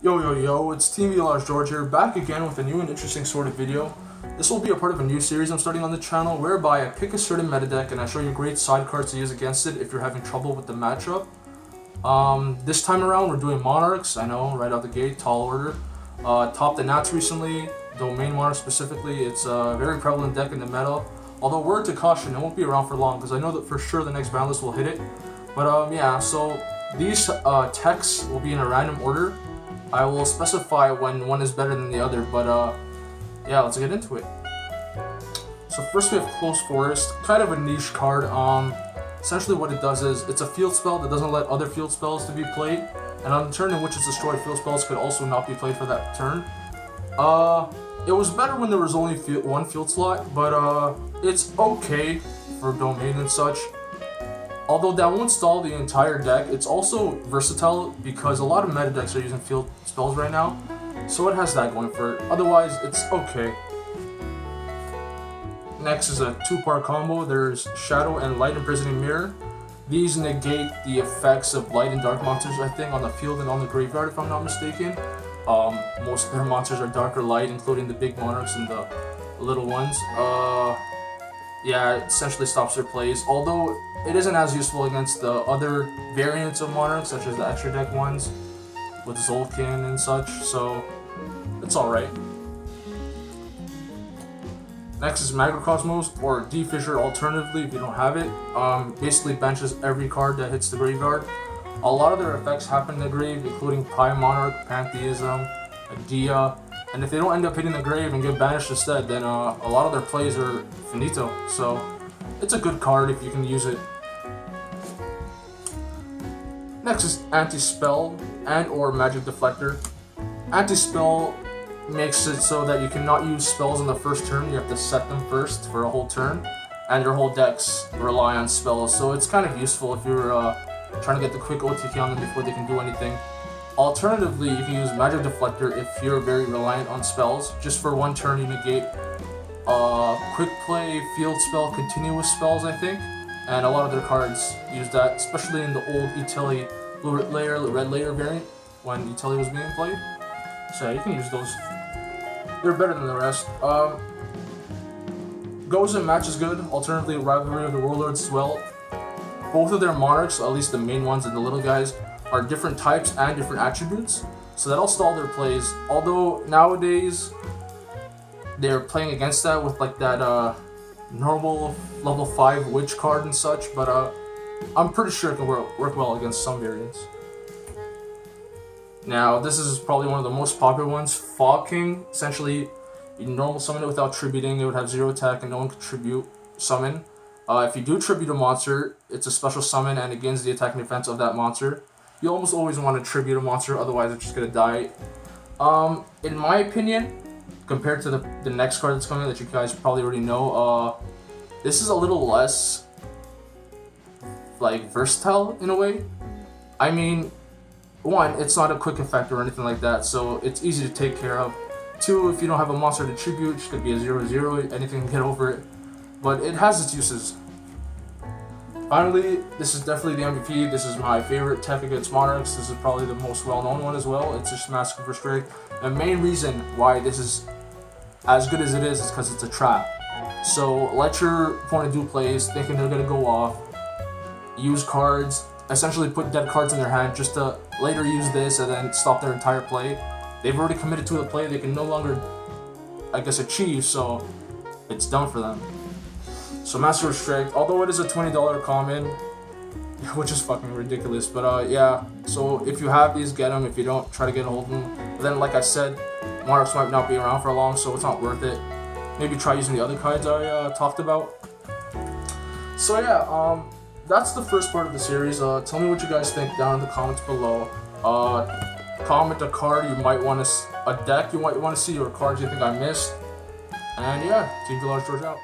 Yo, it's TeamVLR George here, back again with a new and interesting sort of video. This will be a part of a new series I'm starting on the channel, whereby I pick a certain meta deck and I show you great side cards to use against it if you're having trouble with the matchup. This time around we're doing Monarchs, I know, right out the gate, tall order. Topped the Nats recently, Domain Monarch specifically. It's a very prevalent deck in the meta. Although, word to caution, it won't be around for long because I know that for sure the next ban list will hit it. But yeah, so these techs will be in a random order. I will specify when one is better than the other, but yeah, let's get into it. So first we have Close Forest, kind of a niche card. Essentially what it does is, it's a field spell that doesn't let other field spells to be played, and on the turn in which it's destroyed, field spells could also not be played for that turn. It was better when there was only one field slot, but it's okay for Domain and such. Although that won't stall the entire deck, it's also versatile because a lot of meta decks are using field spells right now, so it has that going for it. Otherwise, it's okay. Next is a two-part combo. There's Shadow and Light Imprisoning Mirror. These negate the effects of light and dark monsters, I think, on the field and on the graveyard, if I'm not mistaken. Most of their monsters are dark or light, including the big monarchs and the little ones. Yeah, it essentially stops their plays, although it isn't as useful against the other variants of monarchs, such as the extra deck ones with Zolkin and such, so it's alright. Next is Macrocosmos, or D-Fissure alternatively if you don't have it. Basically benches every card that hits the graveyard. A lot of their effects happen in the grave, including Prime Monarch, Pantheism, Adia, and if they don't end up hitting the grave and get banished instead, then a lot of their plays are finito, so it's a good card if you can use it. Next is Anti-Spell and or Magic Deflector. Anti-Spell makes it so that you cannot use spells on the first turn, you have to set them first for a whole turn, and your whole decks rely on spells, so it's kind of useful if you're trying to get the quick OTK on them before they can do anything. Alternatively, you can use Magic Deflector if you're very reliant on spells. Just for one turn you negate Quick Play, Field Spell, Continuous Spells, I think, and a lot of their cards use that, especially in the old Italy blue layer, red layer variant when Italy was being played. So yeah, you can use those. They're better than the rest. Goes and Match is good. Alternatively, Rivalry of the Warlords as well. Both of their monarchs, at least the main ones and the little guys, are different types and different attributes, so that'll stall their plays. Although nowadays they're playing against that with like that normal level 5 witch card and such, but I'm pretty sure it can work well against some variants. Now this is probably one of the most popular ones, Fog King. Essentially, you normal summon it without tributing, it would have 0 attack and no one can tribute summon. If you do tribute a monster, it's a special summon and it gains the attack and defense of that monster. You almost always want to tribute a monster, otherwise it's just going to die. In my opinion, compared to the next card that's coming that you guys probably already know, this is a little less like versatile in a way. I mean, one, it's not a quick effect or anything like that, so it's easy to take care of. Two, if you don't have a monster to tribute, it's going to be a 0/0, anything can get over it. But it has its uses. Finally, this is definitely the MVP. This is my favorite tech against Monarchs. This is probably the most well-known one as well. It's just Massacre for Strike. The main reason why this is as good as it is because it's a trap. So let your opponent do plays, thinking they're going to go off, use cards, essentially put dead cards in their hand just to later use this and then stop their entire play. They've already committed to a play they can no longer, I guess, achieve, so it's done for them. So Master of Strike, although it is a $20 common, which is fucking ridiculous, but yeah, so if you have these, get them. If you don't, try to get a hold of them. But then, like I said, Monarchs might not be around for long, so it's not worth it. Maybe try using the other cards I talked about. So yeah, that's the first part of the series. Tell me what you guys think down in the comments below. Comment a card you might want to, a deck you might want to see, or cards you think I missed. And yeah, TeamVLR George out.